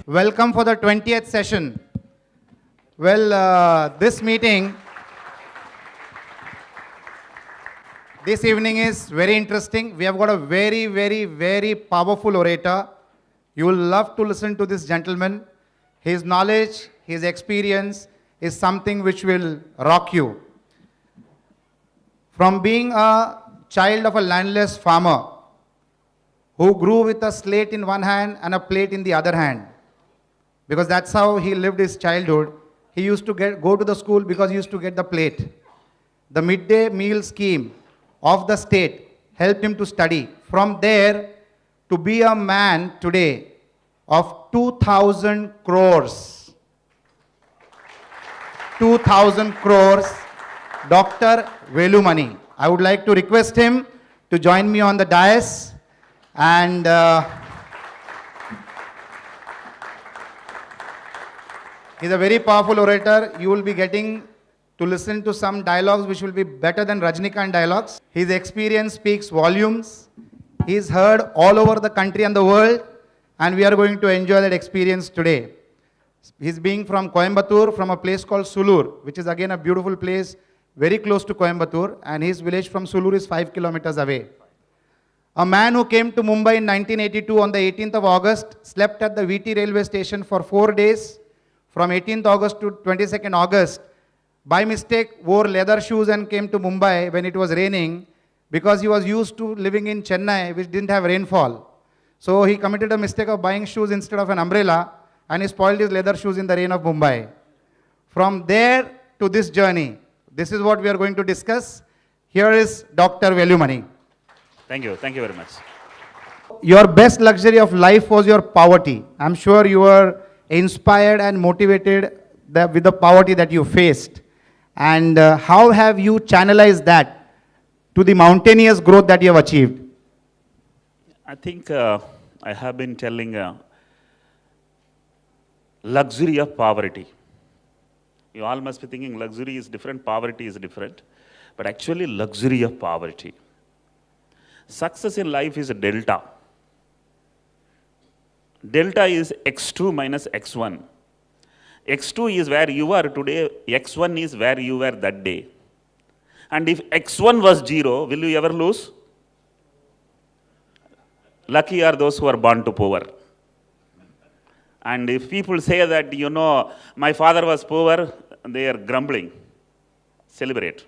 Welcome for the 20th session. Well, this evening is very interesting. We have got a very, very, very powerful orator. You will love to listen to this gentleman. His knowledge, his experience is something which will rock you. From being a child of a landless farmer who grew with a slate in one hand and a plate in the other hand, because that's how he lived his childhood. He used to go to the school because he used to get the plate. The midday meal scheme of the state helped him to study. From there to be a man today of 2,000 crores. 2,000 crores, Dr. Velumani. I would like to request him to join me on the dais, and he's a very powerful orator. You will be getting to listen to some dialogues which will be better than Rajnikant dialogues. His experience speaks volumes. He's heard all over the country and the world, and we are going to enjoy that experience today. He's being from Coimbatore, from a place called Sulur, which is again a beautiful place, very close to Coimbatore, and his village from Sulur is 5 kilometers away. A man who came to Mumbai in 1982 on the 18th of August, slept at the VT railway station for 4 days, from 18th August to 22nd August, by mistake wore leather shoes and came to Mumbai when it was raining, because he was used to living in Chennai, which didn't have rainfall. So he committed a mistake of buying shoes instead of an umbrella, and he spoiled his leather shoes in the rain of Mumbai. From there to this journey, this is what we are going to discuss. Here is Dr. Velumani. Thank you very much. Your best luxury of life was your poverty. I'm sure you were inspired and motivated with the poverty that you faced. And how have you channelized that to the mountainous growth that you have achieved? I think I have been telling luxury of poverty. You all must be thinking luxury is different, poverty is different. But actually luxury of poverty. Success in life is a delta. Delta is x2 minus x1. x2 is where you are today, x1 is where you were that day. And if x1 was 0, will you ever lose? Lucky are those who are born to poor. And if people say that, you know, my father was poor, they are grumbling. Celebrate.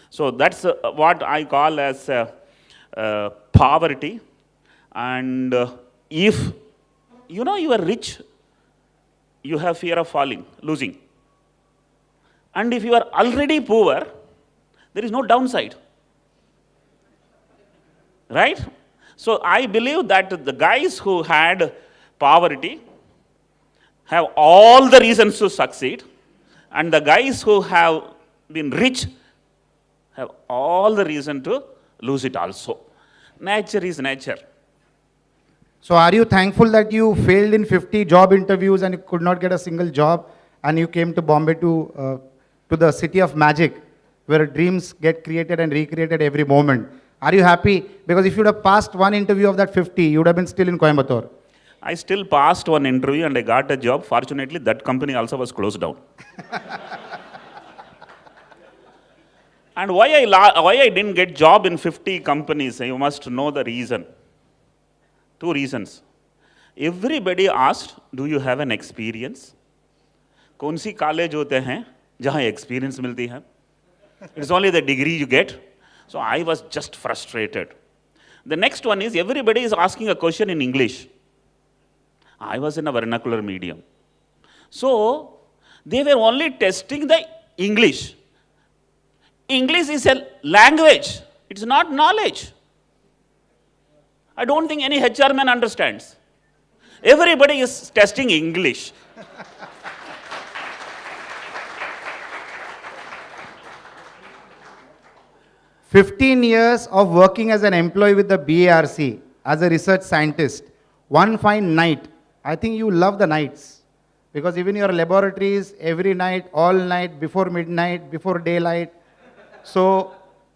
So that's what I call as poverty. And if you know you are rich, you have fear of falling, losing. And if you are already poor, there is no downside. Right? So I believe that the guys who had poverty have all the reasons to succeed, and the guys who have been rich have all the reason to lose it also. Nature is nature. So are you thankful that you failed in 50 job interviews and you could not get a single job, and you came to Bombay to the city of magic, where dreams get created and recreated every moment? Are you happy? Because if you would have passed one interview of that 50, you would have been still in Coimbatore. I still passed one interview and I got a job. Fortunately, that company also was closed down. And why I didn't get job in 50 companies, you must know the reason. 2 reasons. Everybody asked, do you have an experience? कौन सी college होते हैं जहाँ experience मिलती है? It's only the degree you get. So I was just frustrated. The next one is, everybody is asking a question in English. I was in a vernacular medium. So they were only testing the English. English is a language. It's not knowledge. I don't think any HR man understands. Everybody is testing English. 15 years of working as an employee with the BARC, as a research scientist. One fine night, I think you love the nights, because even your laboratories, every night, all night, before midnight, before daylight. So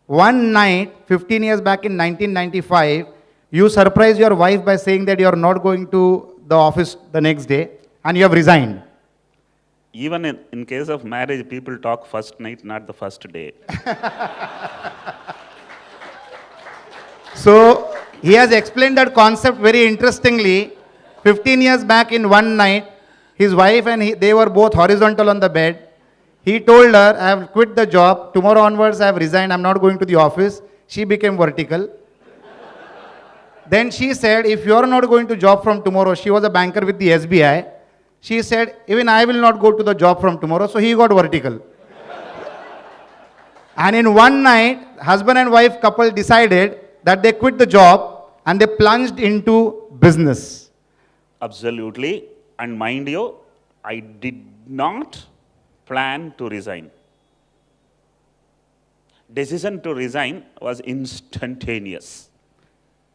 one night, 15 years back in 1995, you surprised your wife by saying that you are not going to the office the next day and you have resigned. Even in case of marriage, people talk first night, not the first day. So he has explained that concept very interestingly. 15 years back in one night, his wife and they were both horizontal on the bed. He told her, I have quit the job. Tomorrow onwards, I have resigned. I'm not going to the office. She became vertical. Then she said, if you are not going to job from tomorrow, she was a banker with the SBI. She said, even I will not go to the job from tomorrow. So he got vertical. And in one night, husband and wife couple decided that they quit the job and they plunged into business. Absolutely. And mind you, I did not plan to resign. Decision to resign was instantaneous.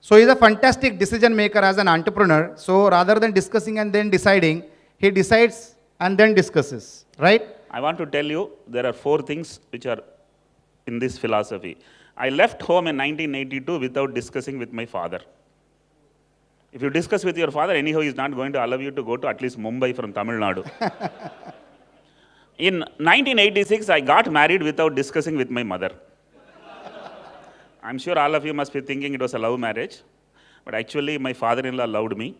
So he's a fantastic decision maker as an entrepreneur. So rather than discussing and then deciding, he decides and then discusses, right? I want to tell you, there are 4 things which are in this philosophy. I left home in 1982 without discussing with my father. If you discuss with your father, anyhow, he is not going to allow you to go to at least Mumbai from Tamil Nadu. In 1986, I got married without discussing with my mother. I'm sure all of you must be thinking it was a love marriage, but actually my father-in-law loved me.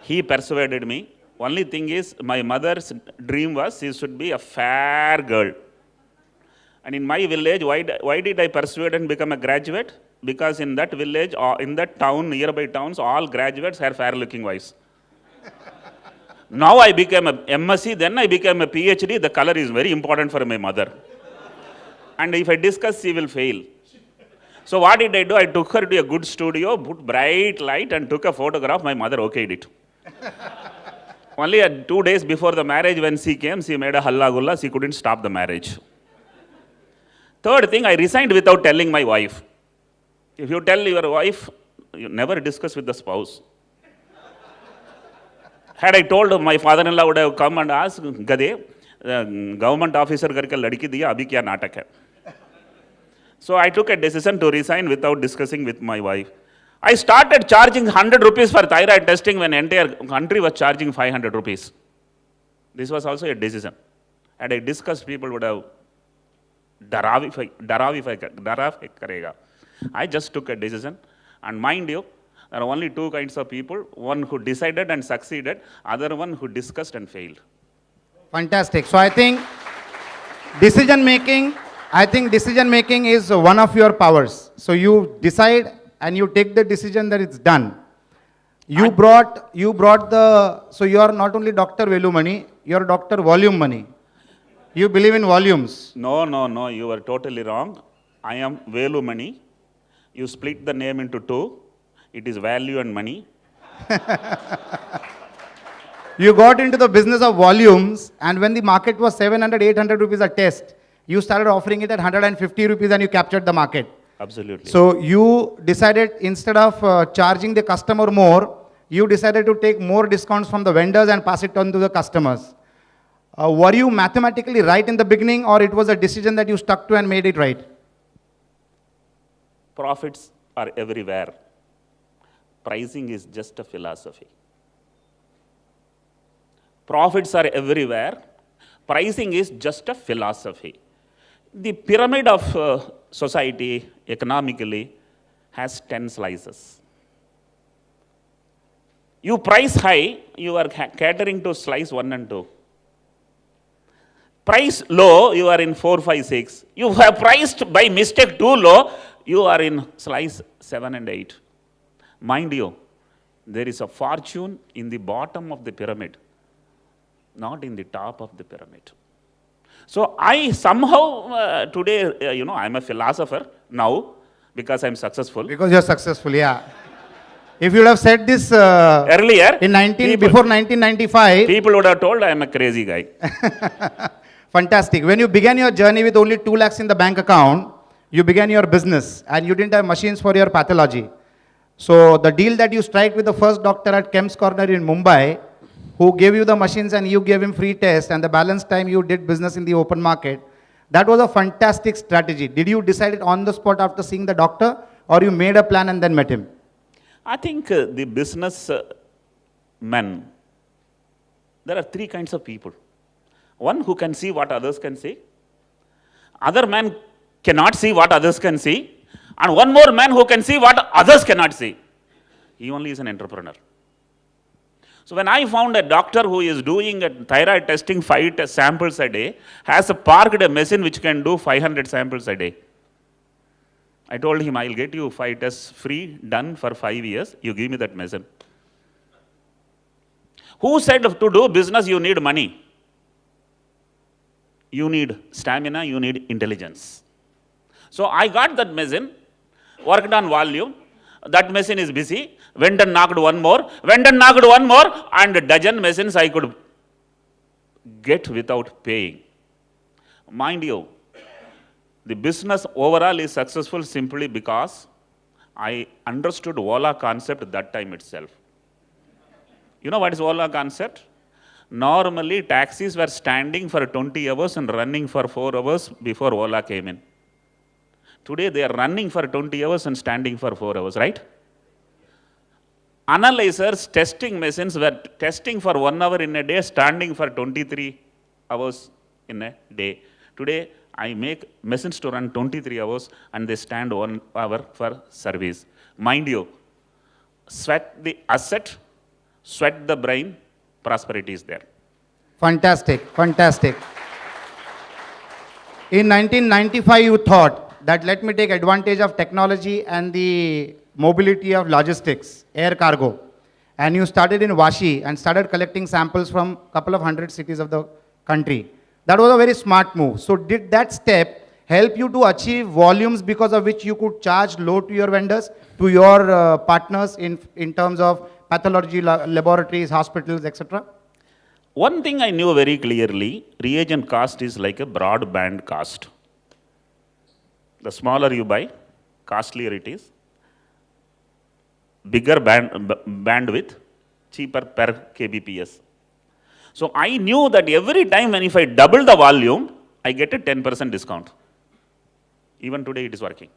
He persuaded me. Only thing is, my mother's dream was she should be a fair girl. And in my village, why did I persuade and become a graduate? Because in that village, or in that town, nearby towns, all graduates are fair-looking wives. Now I became a MSc, then I became a PhD. The color is very important for my mother. And if I discuss, she will fail. So what did I do? I took her to a good studio, put bright light and took a photograph. My mother okayed it. Only 2 days before the marriage, when she came, she made a halla gulla. She couldn't stop the marriage. Third thing, I resigned without telling my wife. If you tell your wife, you never discuss with the spouse. Had I told her, my father-in-law would have come and asked, Gade, government officer karke ladki diya, abhi kya natak hai? So I took a decision to resign without discussing with my wife. I started charging 100 rupees for thyroid testing when entire country was charging 500 rupees. This was also a decision. Had I discussed, people would have डरा करेगा. I just took a decision, and mind you, there are only 2 kinds of people: one who decided and succeeded, other one who discussed and failed. Fantastic. So I think decision making is one of your powers. So you decide and you take the decision that it's done. You brought the, so you are not only Dr. Velumani, you are Dr. Volume Money. You believe in volumes. No, you are totally wrong. I am Velumani. You split the name into 2. It is value and money. You got into the business of volumes, and when the market was 700, 800 rupees a test, you started offering it at 150 rupees and you captured the market. Absolutely. So you decided, instead of charging the customer more, you decided to take more discounts from the vendors and pass it on to the customers. Were you mathematically right in the beginning, or it was a decision that you stuck to and made it right? Profits are everywhere. Pricing is just a philosophy. Profits are everywhere. Pricing is just a philosophy. The pyramid of society, economically, has 10 slices. You price high, you are catering to slice 1 and 2. Price low, you are in 4, 5, 6. You have priced by mistake too low, you are in slice 7 and 8. Mind you, there is a fortune in the bottom of the pyramid, not in the top of the pyramid. So I somehow today, I'm a philosopher now because I'm successful. Because you're successful, yeah. If you would have said this earlier, before 1995, people would have told I am a crazy guy. Fantastic. When you began your journey with only 2 lakhs in the bank account, you began your business and you didn't have machines for your pathology. So the deal that you struck with the first doctor at Kemp's Corner in Mumbai, who gave you the machines and you gave him free test, and the balance time you did business in the open market, that was a fantastic strategy. Did you decide it on the spot after seeing the doctor, or you made a plan and then met him? I think the business men, there are three kinds of people. One who can see what others can see. Other man cannot see what others can see. And one more man who can see what others cannot see. He only is an entrepreneur. So when I found a doctor who is doing a thyroid testing 5 samples a day, has parked a machine which can do 500 samples a day. I told him, I'll get you 5 tests free, done for 5 years. You give me that machine. Who said to do business you need money? You need stamina, you need intelligence. So I got that machine, worked on volume. That machine is busy. Went and knocked one more. Went and knocked one more. And a dozen machines I could get without paying. Mind you, the business overall is successful simply because I understood Ola concept that time itself. You know what is Ola concept? Normally taxis were standing for 20 hours and running for 4 hours before Ola came in. Today they are running for 20 hours and standing for 4 hours, right? Analyzers, testing machines were testing for 1 hour in a day, standing for 23 hours in a day. Today, I make machines to run 23 hours and they stand 1 hour for service. Mind you, sweat the asset, sweat the brain, prosperity is there. Fantastic, fantastic. In 1995, you thought that let me take advantage of technology and the mobility of logistics, air cargo. And you started in Vashi and started collecting samples from a couple of 100 cities of the country. That was a very smart move. So did that step help you to achieve volumes because of which you could charge low to your vendors, to your partners in terms of pathology laboratories, hospitals, etc.? One thing I knew very clearly, reagent cost is like a broadband cost. The smaller you buy, costlier it is. Bigger bandwidth, cheaper per kbps. So I knew that every time when if I double the volume, I get a 10% discount. Even today it is working.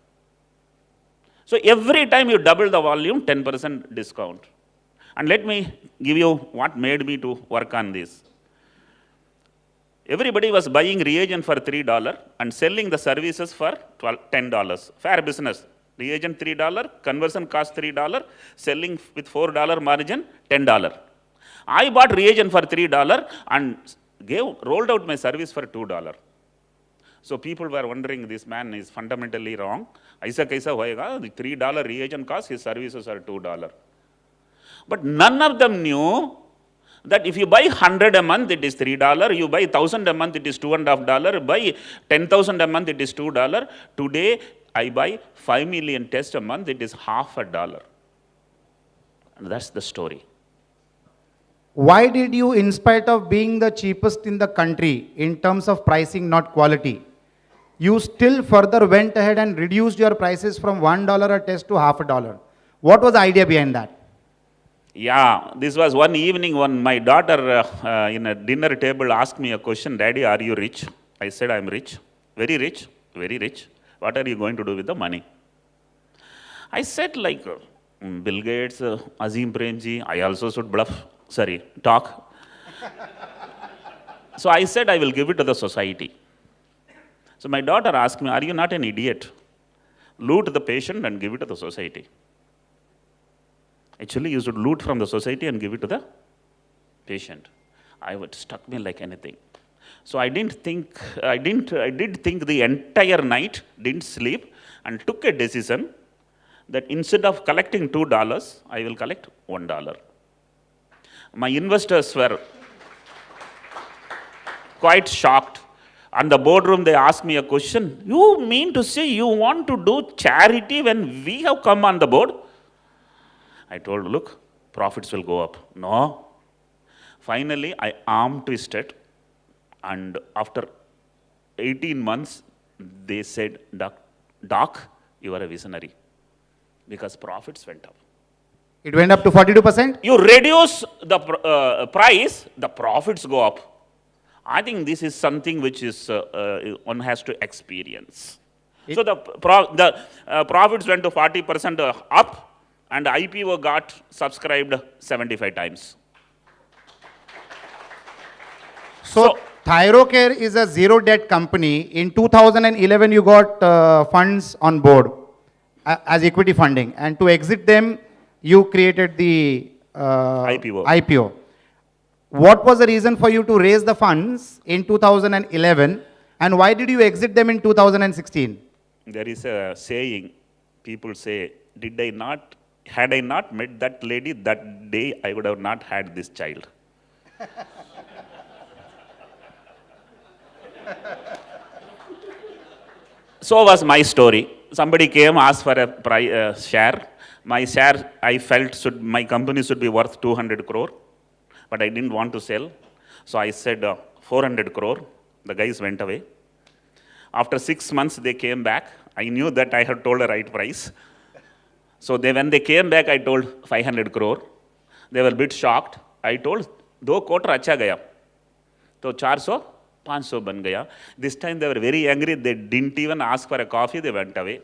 So every time you double the volume, 10% discount. And let me give you what made me to work on this. Everybody was buying reagent for $3 and selling the services for $10. Fair business. Reagent $3, conversion cost $3, selling with $4 margin, $10. I bought reagent for $3 and rolled out my service for $2. So people were wondering, this man is fundamentally wrong. Aisa kaisa hoega? The $3 reagent cost, his services are $2. But none of them knew that if you buy 100 a month, it is $3. You buy 1,000 a month, it is $2.5. Buy 10,000 a month, it is $2. Today, I buy 5 million tests a month, it is $0.50. And that's the story. Why did you, in spite of being the cheapest in the country in terms of pricing, not quality, you still further went ahead and reduced your prices from $1 a test to $0.50? What was the idea behind that? Yeah, this was one evening when my daughter in a dinner table asked me a question, Daddy, are you rich? I said, I'm rich. Very rich, very rich. What are you going to do with the money? I said like Bill Gates, Azim Premji, I also should talk. So I said, I will give it to the society. So my daughter asked me, are you not an idiot? Loot the patient and give it to the society. Actually, you should loot from the society and give it to the patient. It struck me like anything. So I did think the entire night, didn't sleep, and took a decision that instead of collecting $2, I will collect $1. My investors were quite shocked. On the boardroom, they asked me a question. You mean to say you want to do charity when we have come on the board? I told, look, profits will go up. No. Finally, I arm twisted. And after 18 months, they said, Doc, you are a visionary. Because profits went up. It went up to 42%? You reduce the price, the profits go up. I think this is something which is one has to experience. So the profits went to 40% up, and IPO got subscribed 75 times. So Thyrocare is a zero debt company. In 2011, you got funds on board as equity funding, and to exit them, you created the IPO. What was the reason for you to raise the funds in 2011, and why did you exit them in 2016? There is a saying, people say, had I not met that lady that day, I would have not had this child. So was my story. Somebody came, asked for a share. My share, I felt my company should be worth 200 crore, but I didn't want to sell. So I said 400 crore. The guys went away. After 6 months, they came back. I knew that I had told the right price. So when they came back, I told 500 crore. They were a bit shocked. I told, 2 quarter acha gaya. So 400, 500 ban gaya. This time they were very angry. They didn't even ask for a coffee. They went away.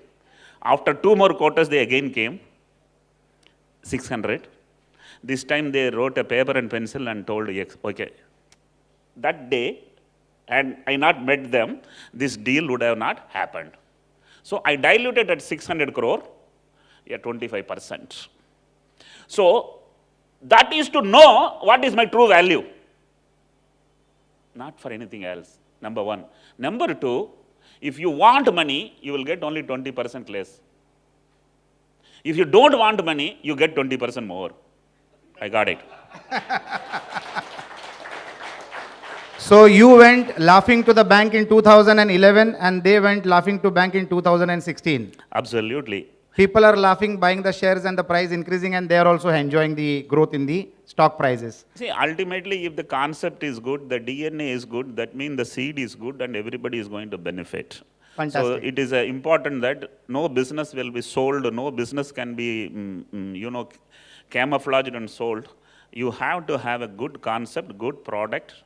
After 2 more quarters, they again came. 600. This time they wrote a paper and pencil and told, yes, okay. That day, had I not met them, this deal would have not happened. So I diluted at 600 crore, 25%. So that is to know what is my true value. Not for anything else, number one. Number two, if you want money, you will get only 20% less. If you don't want money, you get 20% more. I got it. So you went laughing to the bank in 2011 and they went laughing to bank in 2016. Absolutely. People are laughing, buying the shares and the price increasing, and they are also enjoying the growth in the stock prices. See, ultimately, if the concept is good, the DNA is good, that means the seed is good and everybody is going to benefit. Fantastic. So it is important that no business will be sold, no business can be, camouflaged and sold. You have to have a good concept, good product.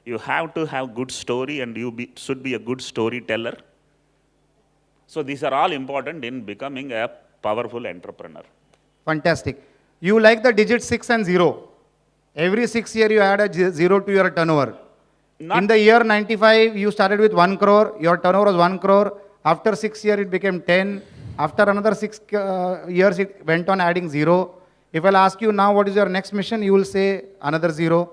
You have to have good story, and should be a good storyteller. So these are all important in becoming a powerful entrepreneur. Fantastic. You like the digit 6 and 0. Every 6 year you add a 0 to your turnover. In the year 95, you started with 1 crore. Your turnover was 1 crore. After 6 years, it became 10. After another 6 years, it went on adding 0. If I'll ask you now, what is your next mission? You will say another 0.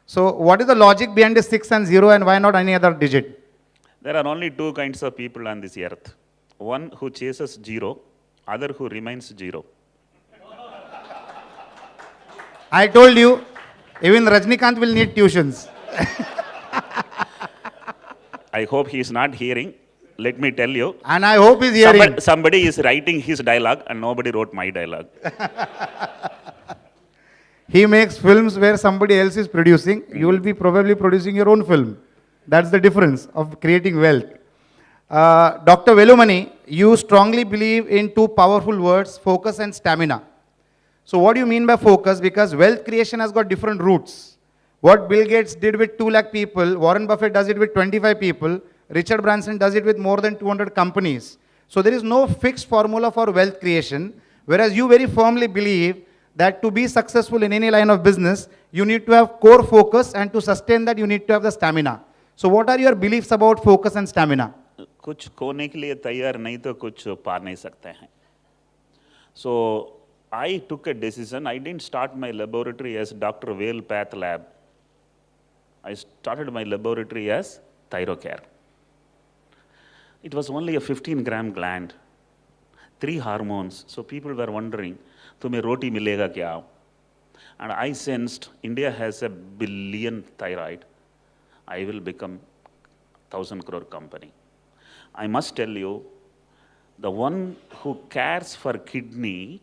So what is the logic behind the 6 and 0, and why not any other digit? There are only 2 kinds of people on this earth. One who chases 0, other who remains 0. I told you, even Rajnikant will need tuitions. I hope he is not hearing. Let me tell you. And I hope he's hearing. Somebody is writing his dialogue and nobody wrote my dialogue. He makes films where somebody else is producing. You will be probably producing your own film. That's the difference of creating wealth. Dr. Velumani, you strongly believe in 2 powerful words, focus and stamina. So what do you mean by focus? Because wealth creation has got different routes. What Bill Gates did with 2 lakh people, Warren Buffett does it with 25 people, Richard Branson does it with more than 200 companies. So there is no fixed formula for wealth creation, whereas you very firmly believe that to be successful in any line of business, you need to have core focus, and to sustain that, you need to have the stamina. So what are your beliefs about focus and stamina? कुछ खोने के लिए तैयार नहीं तो कुछ पा नहीं सकते हैं. So I took a decision. I didn't start my laboratory as Dr. Vel Path Lab. I started my laboratory as Thyrocare. It was only a 15-gram gland, 3 hormones. So people were wondering, तुम्हें रोटी मिलेगा क्या? And I sensed India has a billion thyroid. I will become 1,000 crore company. I must tell you, the one who cares for kidney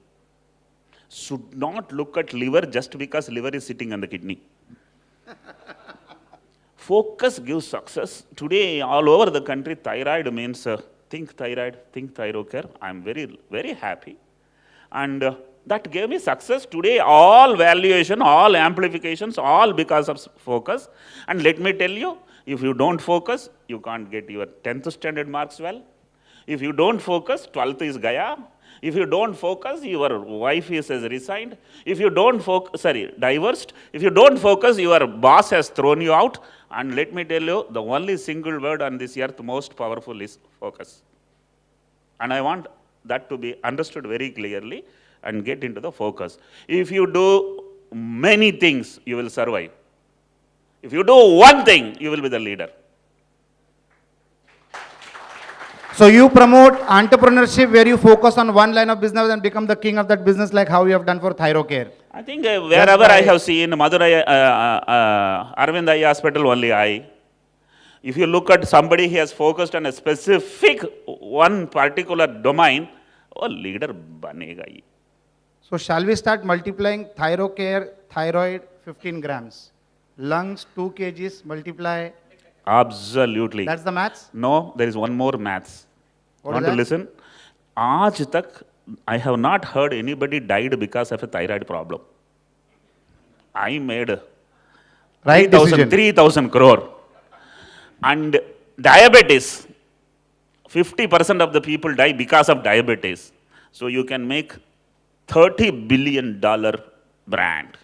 should not look at liver just because liver is sitting on the kidney. Focus gives success. Today, all over the country, thyroid means think thyroid, think Thyrocare. I'm very, very happy. And that gave me success. Today, all valuation, all amplifications, all because of focus. And let me tell you, if you don't focus, you can't get your 10th standard marks well. If you don't focus, 12th is gaya. If you don't focus, your wife has resigned. If you don't focus, divorced. If you don't focus, your boss has thrown you out. And let me tell you, the only single word on this earth most powerful is focus. And I want that to be understood very clearly and get into the focus. If you do many things, you will survive. If you do one thing, you will be the leader. So you promote entrepreneurship where you focus on one line of business and become the king of that business, like how you have done for ThyroCare. I think wherever I have seen Madurai, Arvind Eye Hospital, only eye. If you look at somebody who has focused on a specific one particular domain, oh, leader banega ye. So shall we start multiplying ThyroCare, thyroid, 15 grams. Lungs, 2 kgs, multiply. Absolutely. That's the maths? No, there is one more maths. What Want is to that? listen? Aaj tak, I have not heard anybody died because of a thyroid problem. I made Right decision. 3,000 crore. And diabetes, 50% of the people die because of diabetes. So you can make $30 billion brand.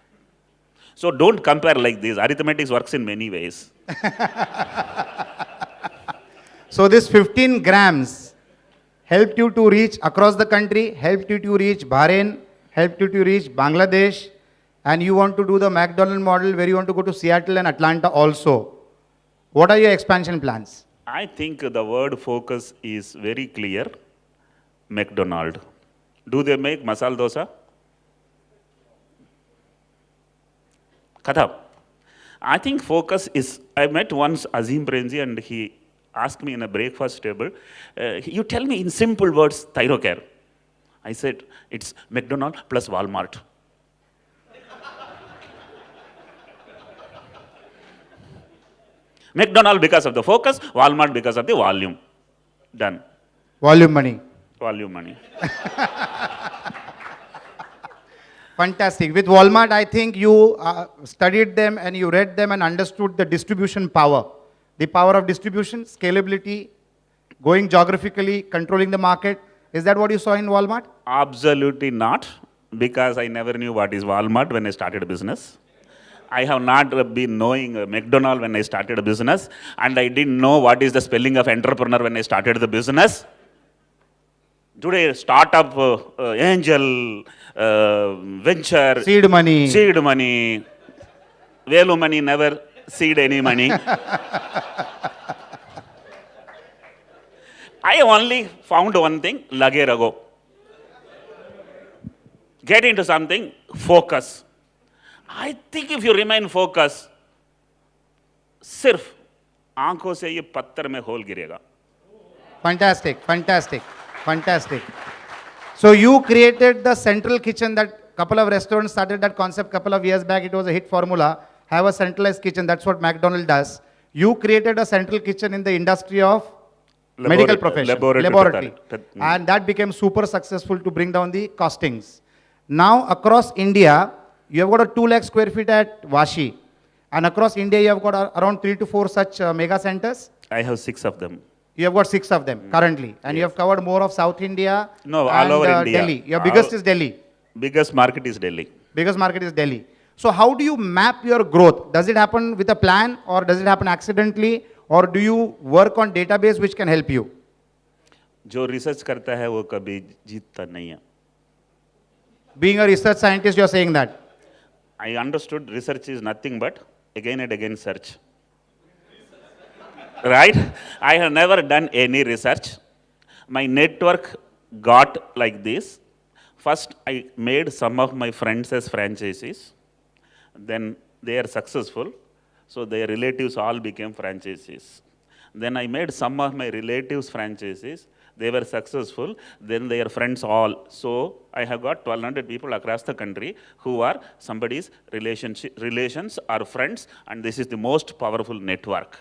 So don't compare like this. Arithmetic works in many ways. So this 15 grams helped you to reach across the country, helped you to reach Bahrain, helped you to reach Bangladesh, and you want to do the McDonald model where you want to go to Seattle and Atlanta also. What are your expansion plans? I think the word focus is very clear. McDonald. Do they make masala dosa? Khatam. I think focus is, I met once Azim Prenzi and he asked me in a breakfast table, you tell me in simple words, ThyroCare. I said, it's McDonald plus Walmart. McDonald because of the focus, Walmart because of the volume. Done. Volume money. Volume money. Fantastic. With Walmart, I think you studied them and you read them and understood the distribution power. The power of distribution, scalability, going geographically, controlling the market. Is that what you saw in Walmart? Absolutely not, because I never knew what is Walmart when I started a business. I have not been knowing McDonald when I started a business, and I didn't know what is the spelling of entrepreneur when I started the business. Today, startup, angel, venture, Seed money. Velumani never seed any money. I only found one thing, lage rago. Get into something, focus. I think if you remain focused, सिर्फ आंखों से ये पत्थर में whole गिरेगा. Fantastic, fantastic, fantastic. So you created the central kitchen that couple of restaurants started that concept couple of years back. It was a hit formula. Have a centralized kitchen. That's what McDonald does. You created a central kitchen in the industry of medical profession, laboratory. And that became super successful to bring down the costings. Now across India, you have got a 2 lakh square feet at Vashi. And across India, you have got around 3 to 4 such mega centers. I have 6 of them. You have got 6 of them currently. And you have covered more of South India. No, all over India. Delhi. Your biggest is Delhi. Biggest market is Delhi. Biggest market is Delhi. So how do you map your growth? Does it happen with a plan or does it happen accidentally? Or do you work on database which can help you? जो research करता है वो कभी जीतता नहीं है. Being a research scientist, you are saying that. I understood research is nothing but again and again search. Right? I have never done any research. My network got like this. First, I made some of my friends as franchisees. Then they are successful. So their relatives all became franchisees. Then I made some of my relatives franchisees. They were successful. Then their friends all. So I have got 1,200 people across the country who are somebody's relations or friends. And this is the most powerful network.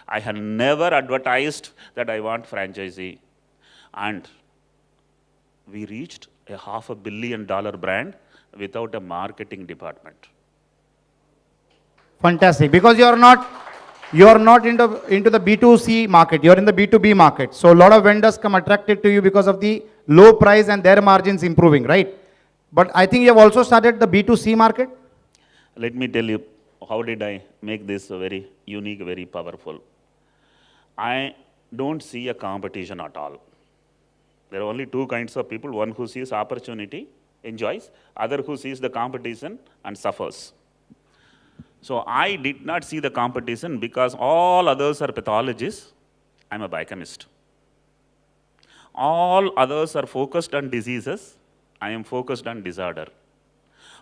I have never advertised that I want franchisee. And we reached a $500 million brand without a marketing department. Fantastic. Because you are not into the B2C market. You are in the B2B market. So a lot of vendors come attracted to you because of the low price and their margins improving, right? But I think you have also started the B2C market. Let me tell you, how did I make this very unique, very powerful? I don't see a competition at all. There are only two kinds of people, one who sees opportunity, enjoys, other who sees the competition and suffers. So I did not see the competition because all others are pathologists. I'm a biochemist. All others are focused on diseases. I am focused on disorder.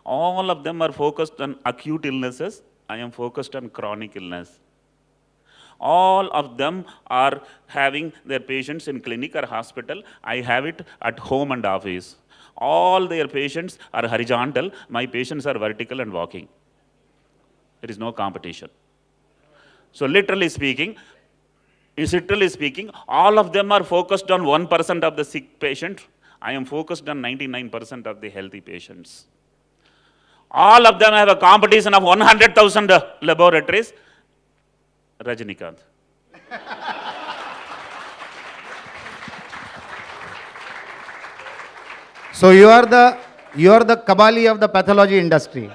All of them are focused on acute illnesses. I am focused on chronic illness. All of them are having their patients in clinic or hospital. I have it at home and office. All their patients are horizontal. My patients are vertical and walking. There is no competition. So literally speaking, all of them are focused on 1% of the sick patient. I am focused on 99% of the healthy patients. All of them have a competition of 100,000 laboratories. Rajinikanth. So you are the Kabali of the pathology industry.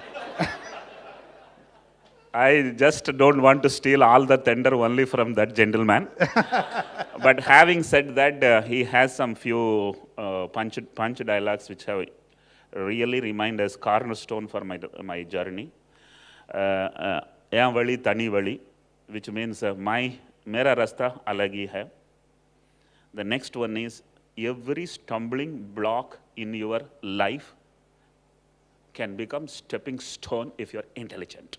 I just don't want to steal all the thunder only from that gentleman. But having said that, he has some few punch dialogues which have really remained as cornerstone for my journey. Vali tani vali, which means mera rasta alagi hai. The next one is every stumbling block in your life can become stepping stone if you're intelligent.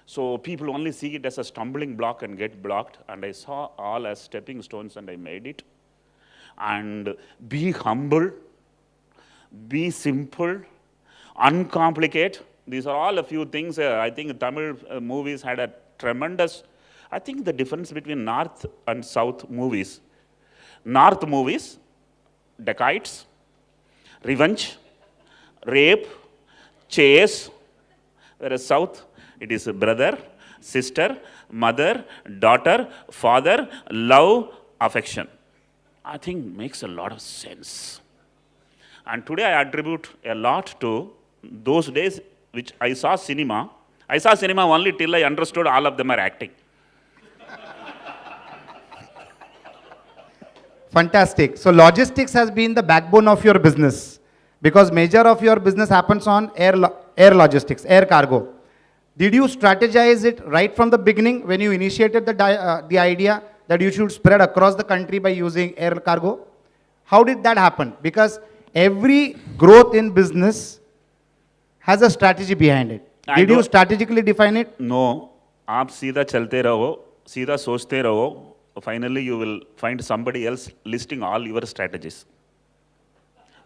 So people only see it as a stumbling block and get blocked, and I saw all as stepping stones and I made it. And be humble, be simple, uncomplicate. These are all a few things. I think Tamil movies had a tremendous, I think the difference between North and South movies. North movies, dacoits, revenge, rape, chase, whereas South, it is brother, sister, mother, daughter, father, love, affection. I think makes a lot of sense. And today I attribute a lot to those days which I saw cinema. I saw cinema only till I understood all of them are acting. Fantastic. So logistics has been the backbone of your business because major of your business happens on air logistics, air cargo. Did you strategize it right from the beginning when you initiated the idea that you should spread across the country by using air cargo? How did that happen? Because every growth in business has a strategy behind it. Did you strategically define it? No. आप सीधा चलते रहो, सीधा सोचते रहो. Finally, you will find somebody else listing all your strategies.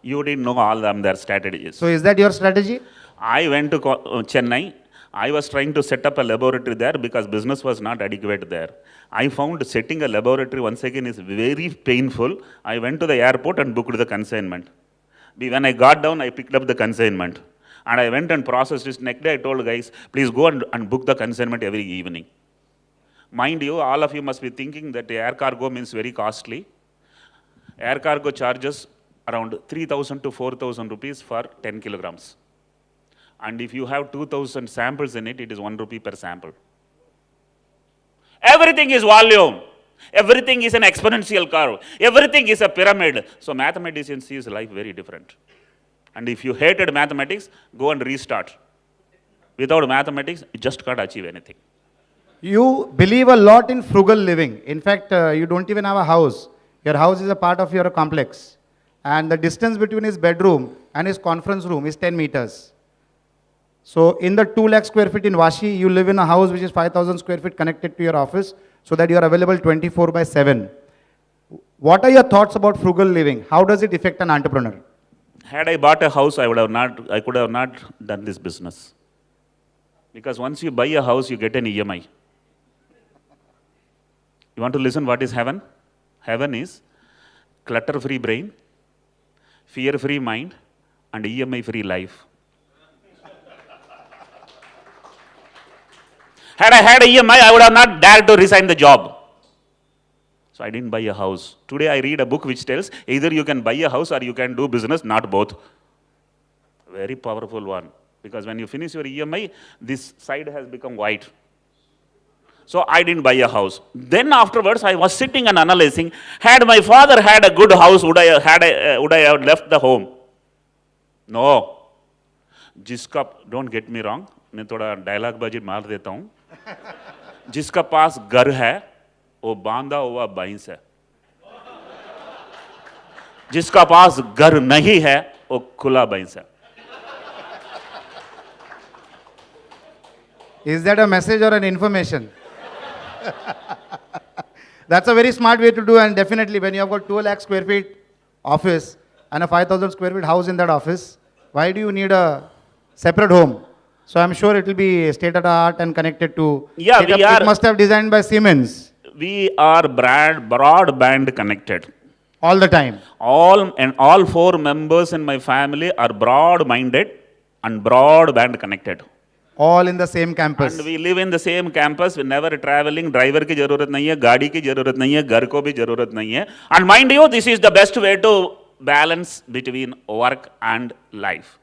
You didn't know all of their strategies. So is that your strategy? I went to Chennai. I was trying to set up a laboratory there because business was not adequate there. I found setting a laboratory once again is very painful. I went to the airport and booked the consignment. When I got down, I picked up the consignment. And I went and processed it. Next day I told guys, please go and book the consignment every evening. Mind you, all of you must be thinking that the air cargo means very costly. Air cargo charges around 3,000 to 4,000 rupees for 10 kilograms. And if you have 2,000 samples in it, it is 1 rupee per sample. Everything is volume. Everything is an exponential curve. Everything is a pyramid. So mathematicians see life very different. And if you hated mathematics, go and restart. Without mathematics, you just can't achieve anything. You believe a lot in frugal living. In fact, you don't even have a house. Your house is a part of your complex. And the distance between his bedroom and his conference room is 10 meters. So in the 2 lakh square feet in Vashi, you live in a house which is 5,000 square feet connected to your office so that you are available 24/7. What are your thoughts about frugal living? How does it affect an entrepreneur? Had I bought a house, I could have not done this business. Because once you buy a house, you get an EMI. You want to listen what is heaven? Heaven is clutter-free brain, fear-free mind, and EMI-free life. Had I had EMI, I would have not dared to resign the job. So I didn't buy a house. Today I read a book which tells either you can buy a house or you can do business, not both. Very powerful one. Because when you finish your EMI, this side has become white. So I didn't buy a house. Then afterwards, I was sitting and analyzing, had my father had a good house, would I have left the home? No. जिसका, don't get me wrong, मैं थोड़ा dialogue बाजी मार देता हूँ. जिसका पास घर है, वो बांधा हुआ भैंस है. जिसका पास घर नहीं है, वो खुला भैंस है. Is that a message or an information? That's a very smart way to do, and definitely when you have got 2 lakh square feet office and a 5,000 square feet house in that office, why do you need a separate home? So I'm sure it will be state of the art and connected to. Yeah, we are. It must have designed by Siemens. We are broadband connected. All the time. All 4 members in my family are broad-minded and broadband connected. All in the same campus. And we live in the same campus. We never traveling. Driver की जरूरत नहीं है, गाड़ी की जरूरत नहीं है, घर को भी जरूरत नहीं है. And mind you, this is the best way to balance between work and life.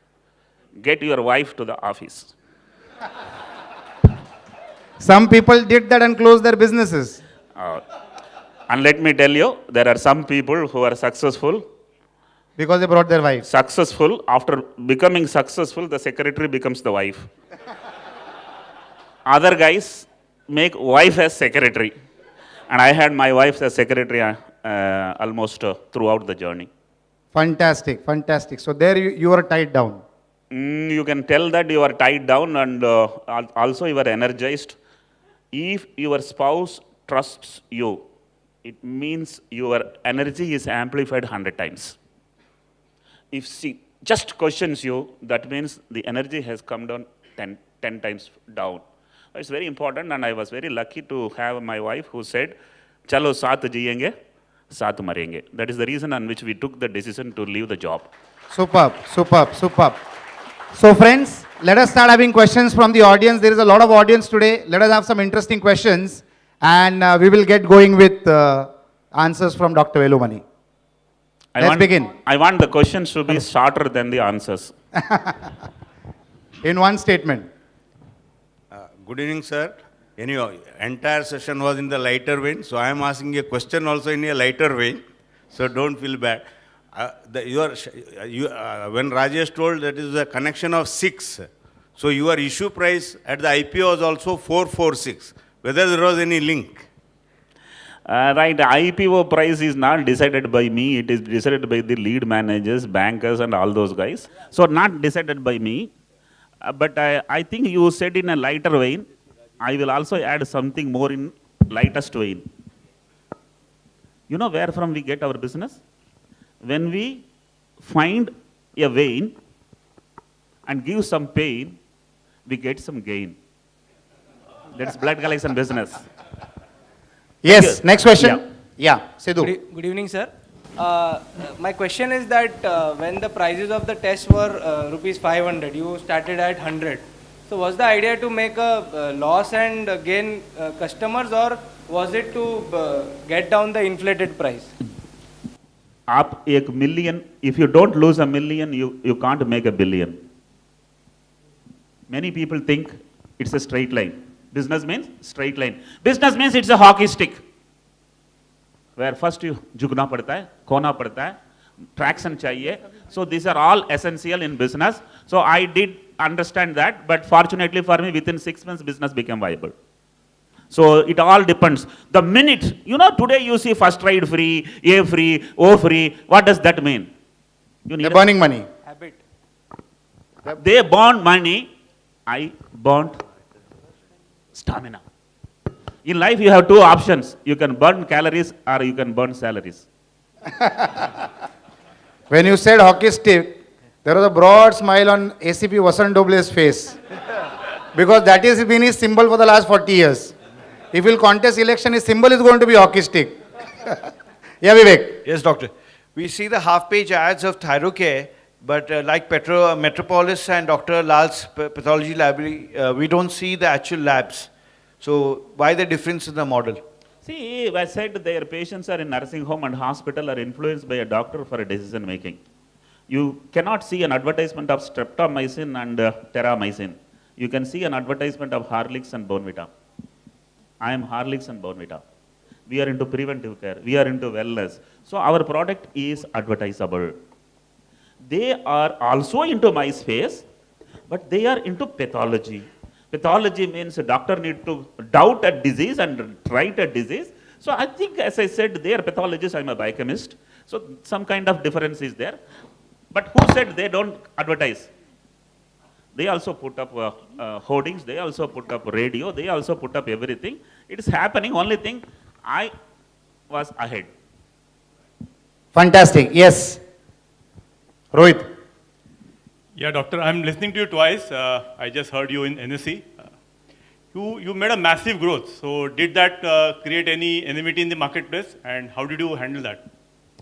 Get your wife to the office. Some people did that and closed their businesses. And let me tell you, there are some people who are successful. Because they brought their wife. Successful, after becoming successful, the secretary becomes the wife. Other guys make wife as secretary. And I had my wife as secretary almost throughout the journey. Fantastic, fantastic. So there you are tied down. You can tell that you are tied down and also you are energized. If your spouse trusts you, it means your energy is amplified 100 times. If she just questions you, that means the energy has come down 10 times down. It's very important, and I was very lucky to have my wife who said, "Chalo saath jiyenge, saath marenge." That is the reason on which we took the decision to leave the job. Superb, superb, superb. So friends, let us start having questions from the audience. There is a lot of audience today. Let us have some interesting questions, and we will get going with answers from Dr. Velumani. Let's begin. I want the questions to be shorter than the answers. In one statement. Good evening, sir. Anyway, entire session was in the lighter vein, so I am asking a question also in a lighter vein, so don't feel bad. When Rajesh told that is a connection of 6, so your issue price at the IPO was also 446. Whether there was any link? Right, IPO price is not decided by me, it is decided by the lead managers, bankers and all those guys. So not decided by me, but I think you said in a lighter vein, I will also add something more in lightest vein. You know where from we get our business? When we find a vein and give some pain, we get some gain. That's blood collection business. Yes, next question. Yeah, Sidhu. Good evening, sir. My question is that when the prices of the test were rupees 500, you started at 100. So was the idea to make a loss and gain customers, or was it to get down the inflated price? Up $1 million, if you don't lose $1 million, you can't make $1 billion. Many people think it's a straight line. Business means straight line. Business means it's a hockey stick. Where first you jugna padta hai, kona padta hai, traction chahiye. So these are all essential in business. So I did understand that, but fortunately for me, within 6 months, business became viable. So it all depends. The minute, today you see first ride free, A free, O free, what does that mean? They're burning money. Habit. They burn money, I burnt stamina. In life, you have 2 options. You can burn calories or you can burn salaries. When you said hockey stick, there was a broad smile on ACP Vasant Doble's face. Because that has been his symbol for the last 40 years. If he'll contest election, his symbol is going to be hockey stick. Yeah, Vivek. Yes, doctor. We see the half-page ads of Thyrocare, but like Metropolis and Dr. Lal's pathology library, we don't see the actual labs. So why the difference in the model? See, I said their patients are in nursing home and hospital are influenced by a doctor for a decision making. You cannot see an advertisement of streptomycin and terramycin. You can see an advertisement of Horlicks and Bonvita. I am Horlicks and Bonvita. We are into preventive care. We are into wellness. So our product is advertisable. They are also into my space, but they are into pathology. Pathology means a doctor need to doubt a disease and treat a disease. So I think, as I said, they are pathologists, I'm a biochemist. So some kind of difference is there. But who said they don't advertise? They also put up hoardings, they also put up radio, they also put up everything. It is happening, only thing, I was ahead. Fantastic. Yes. Rohit. Yeah, doctor, I'm listening to you twice. I just heard you in NSC. You made a massive growth. So did that create any enmity in the marketplace, and how did you handle that?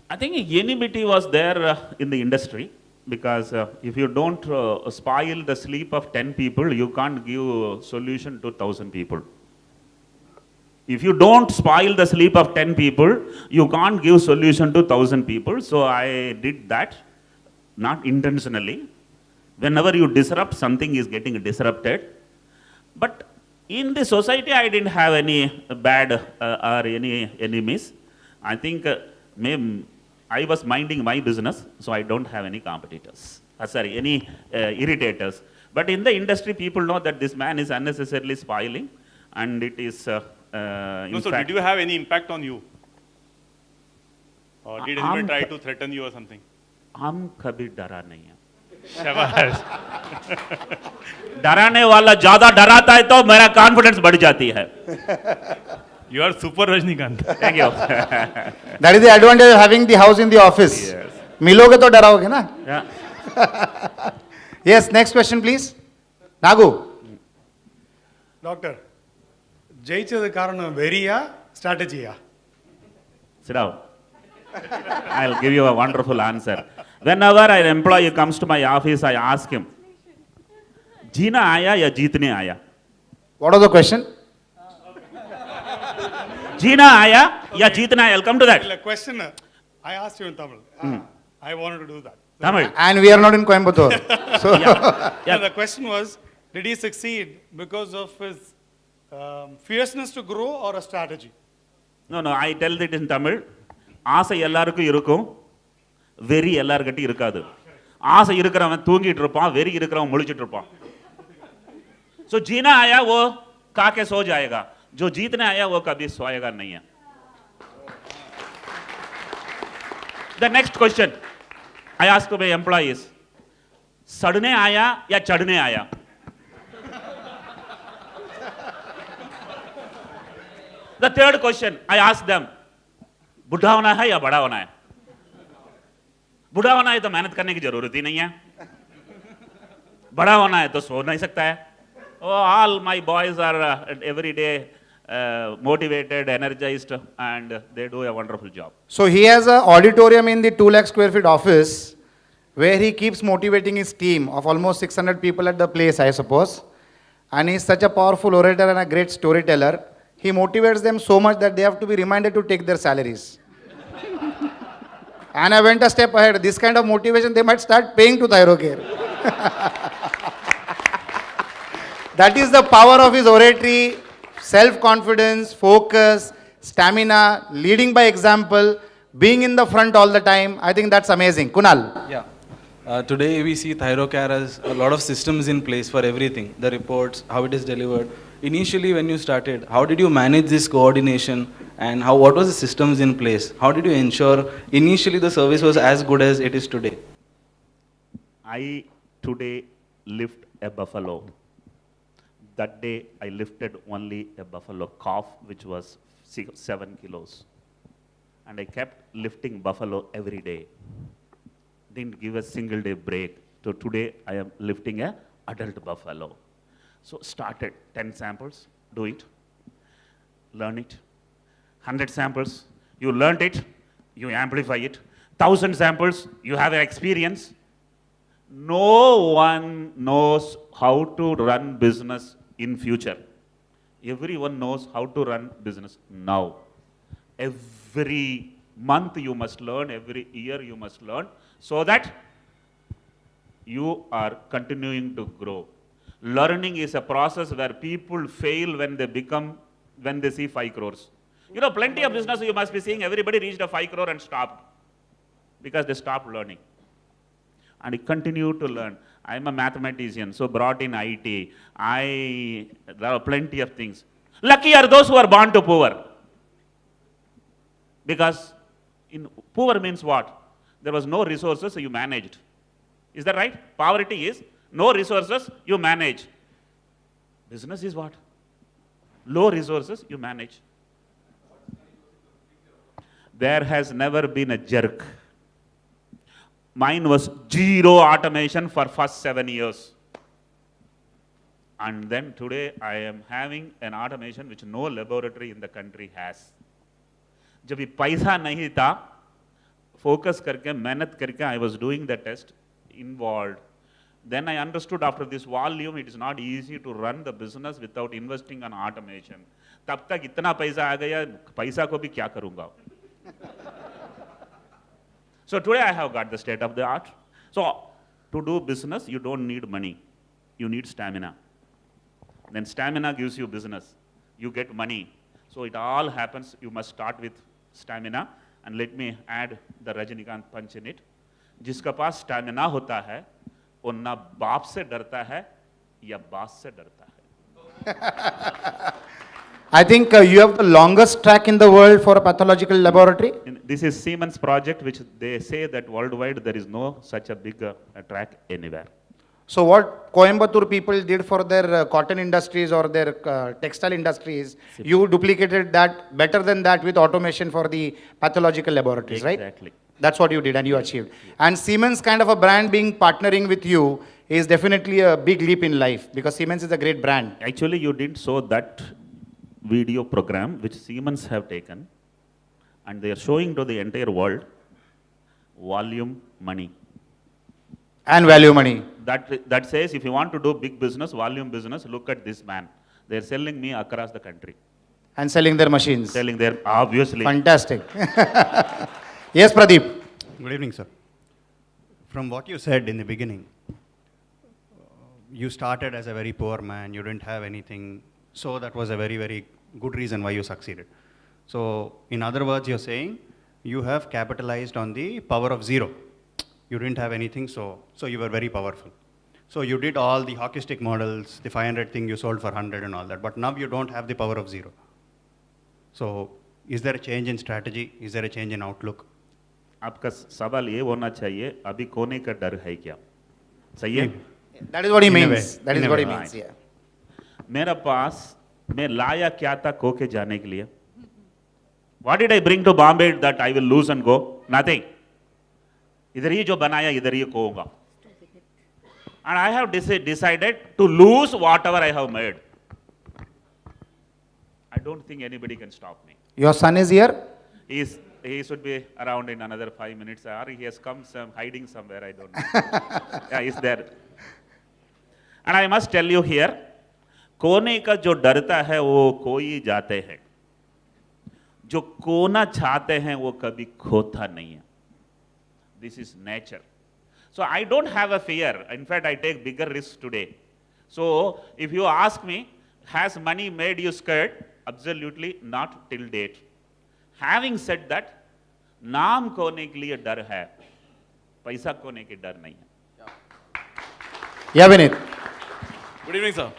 I think enmity was there in the industry, because if you don't spoil the sleep of 10 people, you can't give a solution to 1,000 people. If you don't spoil the sleep of 10 people, you can't give solution to 1,000 people. So I did that, not intentionally. Whenever you disrupt, something is getting disrupted. But in the society, I didn't have any bad or any enemies. I think I was minding my business, so I don't have any competitors. Any irritators. But in the industry, people know that this man is unnecessarily spoiling, and it is. So did you have any impact on you? Or did anyone try to threaten you or something? हम कभी डरा नहीं है. Shabash. डराने वाला ज्यादा डराता है तो मेरा कॉन्फिडेंस बढ़ जाती है. You are super Rajnikant. Thank you. That is the advantage of having the house in the office. Yes. मिलोगे तो डराओगे ना? Yeah. Yes, next question please. Nagu. Doctor, ஜெயிச்சது காரணம் வெறியா ஸ்ட்ராட்டஜியா? Sit down. I'll give you a wonderful answer. Whenever an employee comes to my office, I ask him, जीना आया या जीतने आया? What was the question? जीना आया या जीतना आया? I'll come to that. The question I asked you in Tamil. I wanted to do that. Tamil. And we are not in Coimbatore. So Yeah. The question was, did he succeed because of his fierceness to grow or a strategy? No, I tell it in Tamil. ஆசை எல்லாருக்கும் இருக்கும், வெறி எல்லார்கிட்டையும் இருக்காது. ஆசை இருக்கிறவன் தூங்கிட்டு இருப்பான், வெறி இருக்கிறவன் முழிச்சிட்டு இருப்பான். So जीना आया वो खाके सो जाएगा, जो जीतने आया वो कभी सोएगा नहीं है. The next question I ask to my employees, सड़ने आया या चढ़ने आया? The third question I ask them, बुढ़ा होना है या बड़ा होना है? बुढ़ा होना है तो मेहनत करने की जरूरत ही नहीं है. बड़ा होना है तो सो नहीं सकता है. All my boys are every day motivated, energized, and they do a wonderful job. So he has an auditorium in the 2 lakh square feet office where he keeps motivating his team of almost 600 people at the place, I suppose. And he's such a powerful orator and a great storyteller. He motivates them so much that they have to be reminded to take their salaries. And I went a step ahead. This kind of motivation, they might start paying to Thyrocare. That is the power of his oratory, self-confidence, focus, stamina, leading by example, being in the front all the time. I think that's amazing. Kunal. Yeah. Today we see Thyrocare has a lot of systems in place for everything. The reports, how it is delivered. Initially when you started, how did you manage this coordination and what was the systems in place? How did you ensure initially the service was as good as it is today? I today lift a buffalo. That day I lifted only a buffalo calf which was 7 kilos. And I kept lifting buffalo every day. Didn't give a single day break. So today I am lifting a adult buffalo. So started 10 samples, do it, learn it. 100 samples, you learned it, you amplify it. 1,000 samples, you have an experience. No one knows how to run business in future. Everyone knows how to run business now. Every month you must learn, every year you must learn, so that you are continuing to grow. Learning is a process where people fail when they see 5 crores. You know, plenty of business you must be seeing, everybody reached a 5 crore and stopped because they stopped learning. And I continue to learn. I'm a mathematician, so brought in IT. There are plenty of things. Lucky are those who are born to poor. Because in poor means what? There was no resources, so you managed. Is that right? Poverty is no resources, you manage. Business is what? Low resources, you manage. There has never been a jerk. Mine was zero automation for first 7 years. And then today I am having an automation which no laboratory in the country has. जब ये पैसा नहीं था, focus करके, मेहनत करके, I was doing the test, involved. Then I understood after this volume, it is not easy to run the business without investing on automation. तब तक इतना पैसा आ गया, पैसा को भी क्या करूँगा? So today I have got the state of the art. So to do business, you don't need money. You need stamina. Then stamina gives you business. You get money. So it all happens. You must start with stamina. And let me add the Rajinikanth punch in it. जिसका पास stamina होता है, वो ना बाप से डरता है या बास से डरता है. I think you have the longest track in the world for a pathological laboratory. This is Siemens project, which they say that worldwide there is no such a big track anywhere. So what Coimbatore people did for their cotton industries or their textile industries, you duplicated that better than that with automation for the pathological laboratories, right? Exactly. That's what you did and you achieved. And Siemens kind of a brand being partnering with you is definitely a big leap in life because Siemens is a great brand. Actually, you didn't show that video program which Siemens have taken, and they are showing to the entire world volume money. And value money. That says if you want to do big business, volume business, look at this man. They are selling me across the country. And selling their machines. Selling their, obviously. Fantastic. Yes, Pradeep. Good evening, sir. From what you said in the beginning, you started as a very poor man, you didn't have anything, so that was a very, very good reason why you succeeded. So, in other words, you're saying you have capitalized on the power of zero. You didn't have anything, so you were very powerful. So you did all the hockey stick models, the 500 thing you sold for 100 and all that, but now you don't have the power of zero. So is there a change in strategy? Is there a change in outlook? आपका सवाल ये होना चाहिए अभी कोने का डर है क्या? सही है? That is what he means. That is what he means. Yeah. मेरा पास मैं लाया क्या था खो के जाने के लिए? What did I bring to Bombay that I will lose and go? Nothing. इधर ही जो बनाया इधर ही खोऊंगा. And I have decided to lose whatever I have made. I don't think anybody can stop me. Your son is here? He should be around in another 5 minutes, or he has come hiding somewhere, I don't know. Yeah, he's there. And I must tell you here, कोने का जो डरता है वो कोई जाते हैं. जो कोना चाहते हैं वो कभी खोता नहीं है. This is nature. So I don't have a fear. In fact, I take bigger risks today. So if you ask me, has money made you scared? Absolutely not till date. Having said that, नाम खोने के लिए डर है, पैसा खोने के डर नहीं है. Yeah, Vinit. Good evening, sir.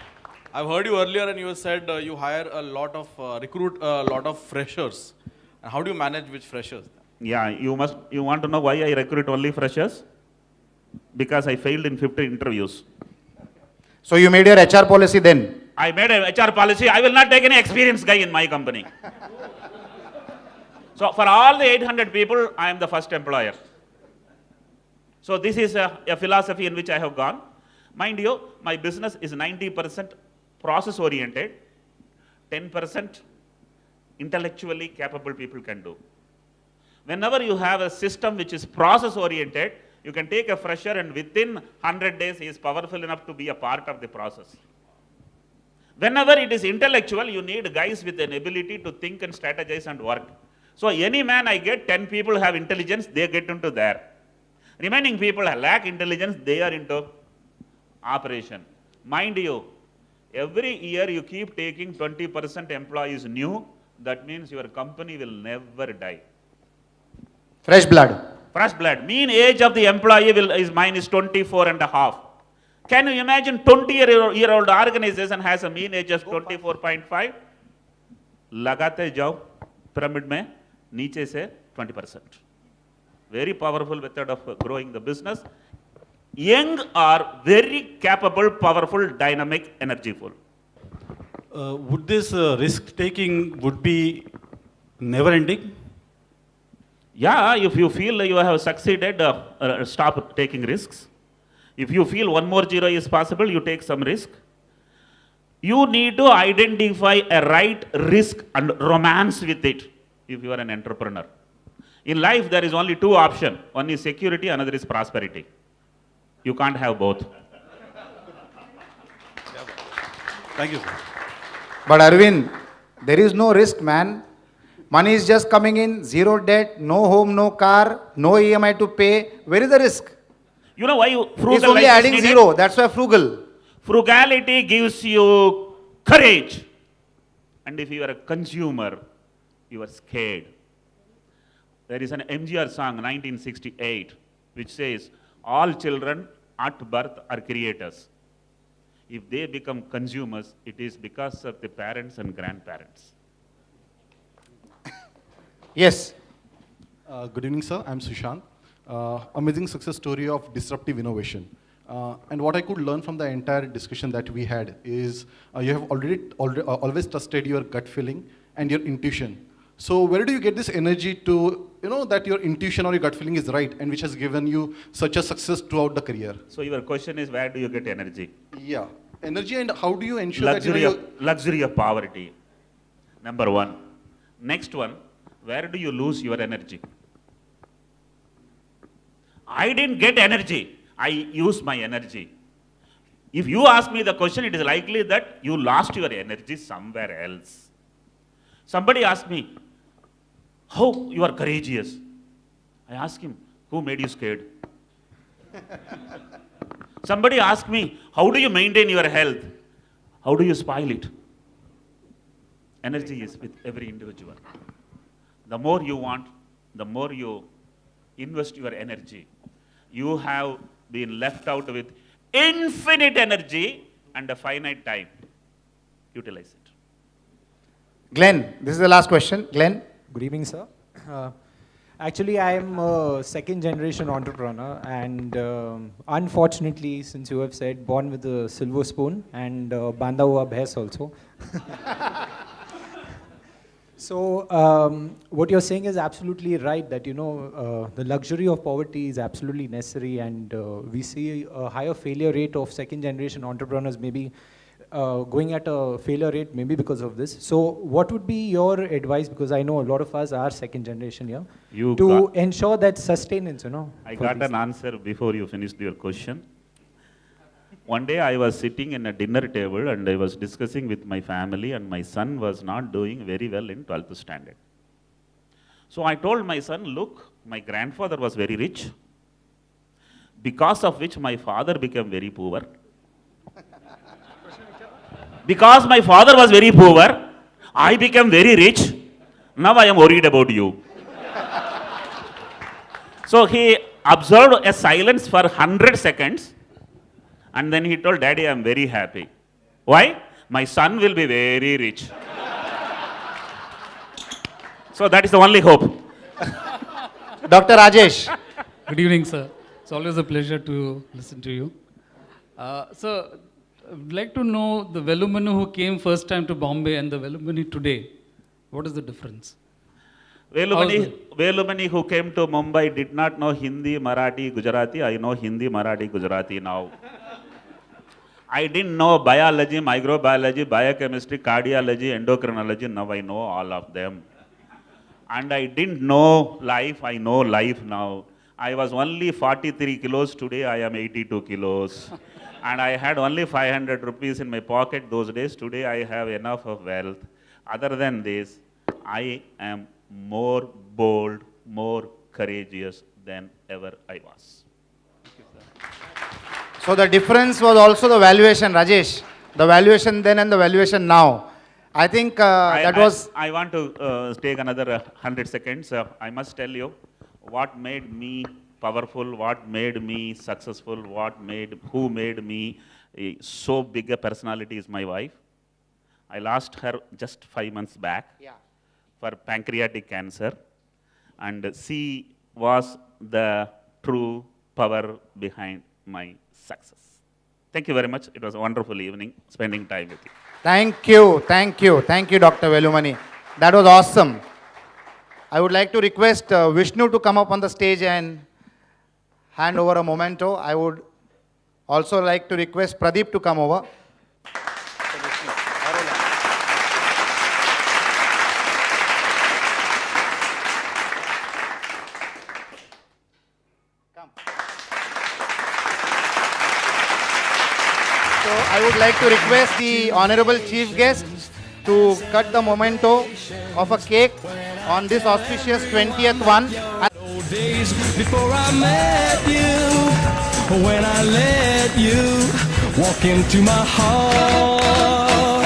I've heard you earlier and you said you hire a lot of, recruit a lot of freshers. And how do you manage which freshers? Yeah, you want to know why I recruit only freshers? Because I failed in 50 interviews. So you made your HR policy then? I made a HR policy, I will not take any experienced guy in my company. So for all the 800 people, I am the first employer. So this is a philosophy in which I have gone. Mind you, my business is 90% process oriented, 10% intellectually capable people can do. Whenever you have a system which is process oriented, you can take a fresher and within 100 days he is powerful enough to be a part of the process. Whenever it is intellectual, you need guys with an ability to think and strategize and work. So any man I get, 10 people have intelligence, they get into there. Remaining people lack intelligence, they are into operation. Mind you, every year you keep taking 20% employees new, that means your company will never die. Fresh blood. Fresh blood. Mean age of the employee mine is 24 and a half. Can you imagine 20-year-old organization has a mean age of 24.5? लगाते जाओ pyramid में नीचे से 20%. Very powerful method of growing the business. Young are very capable, powerful, dynamic, energyful. Would this risk taking would be never ending? Yeah, if you feel you have succeeded, stop taking risks. If you feel one more zero is possible, you take some risk. You need to identify a right risk and romance with it if you are an entrepreneur. In life, there is only two options. One is security, another is prosperity. You can't have both. Thank you, sir. But Arvind, there is no risk, man. Money is just coming in, zero debt, no home, no car, no EMI to pay. Where is the risk? You know why frugal It's only life is adding needed? zero. That's why frugal. Frugality gives you courage. And if you are a consumer, you are scared. There is an MGR song, 1968, which says, all children at birth are creators. If they become consumers, it is because of the parents and grandparents. Yes. Good evening, sir. I'm Sushant. Amazing success story of disruptive innovation. And what I could learn from the entire discussion that we had is you have always trusted your gut feeling and your intuition. So where do you get this energy to, that your intuition or your gut feeling is right and which has given you such a success throughout the career? So your question is, where do you get energy? Yeah. Energy, and how do you ensure Luxury that luxury of poverty. Number one. Next one, where do you lose your energy? I didn't get energy. I used my energy. If you ask me the question, it is likely that you lost your energy somewhere else. Somebody asked me, how you are courageous? I asked him, who made you scared? Somebody asked me, how do you maintain your health? How do you spoil it? Energy is with every individual. The more you want, the more you invest your energy. You have been left out with infinite energy and a finite time. Utilize it. Glenn, this is the last question. Glenn. Good evening, sir. Actually, I am a second generation entrepreneur, and unfortunately, since you have said, born with a silver spoon and banda hua bhais also. So what you're saying is absolutely right, that the luxury of poverty is absolutely necessary, and we see a higher failure rate of second generation entrepreneurs, maybe going at a failure rate maybe because of this. So what would be your advice, because I know a lot of us are second generation here, to ensure that sustenance, I got an answer before you finished your question. One day I was sitting in a dinner table and I was discussing with my family, and my son was not doing very well in 12th standard. So I told my son, look, my grandfather was very rich, because of which my father became very poor. Because my father was very poor, I became very rich. Now I am worried about you. So he observed a silence for 100 seconds. And then he told, Daddy, I am very happy. Why? My son will be very rich. So that is the only hope. Dr. Rajesh. Good evening, sir. It's always a pleasure to listen to you. So, I'd like to know the Velumani who came first time to Bombay and the Velumani today. What is the difference? Velumani who came to Mumbai did not know Hindi, Marathi, Gujarati. I know Hindi, Marathi, Gujarati now. I didn't know biology, microbiology, biochemistry, cardiology, endocrinology. Now I know all of them. And I didn't know life. I know life now. I was only 43 kilos. Today I am 82 kilos. And I had only 500 rupees in my pocket those days. Today I have enough of wealth. Other than this, I am more bold, more courageous than ever I was. So the difference was also the valuation, Rajesh. The valuation then and the valuation now. I think that was... I want to take another 100 seconds. I must tell you what made me powerful, what made me successful, who made me so big a personality is my wife. I lost her just 5 months back for pancreatic cancer. And she was the true power behind my success. Thank you very much. It was a wonderful evening spending time with you. Thank you, thank you, thank you, Dr. Velumani. That was awesome. I would like to request Vishnu to come up on the stage and hand over a memento. I would also like to request Pradeep to come over. So I would like to request the Honorable Chief Guest to cut the memento of a cake on this auspicious 20th one. Days before I met you, when I let you walk into my heart.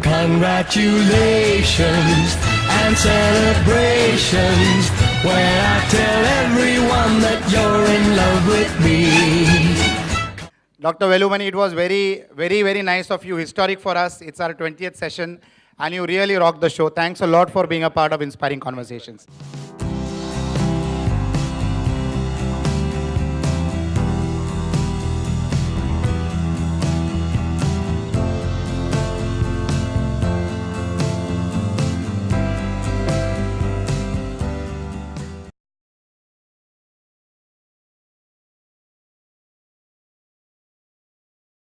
Congratulations and celebrations when I tell everyone that you're in love with me. Dr. Velumani, it was very, very, very nice of you. Historic for us. It's our 20th session and you really rocked the show. Thanks a lot for being a part of Inspiring Conversations.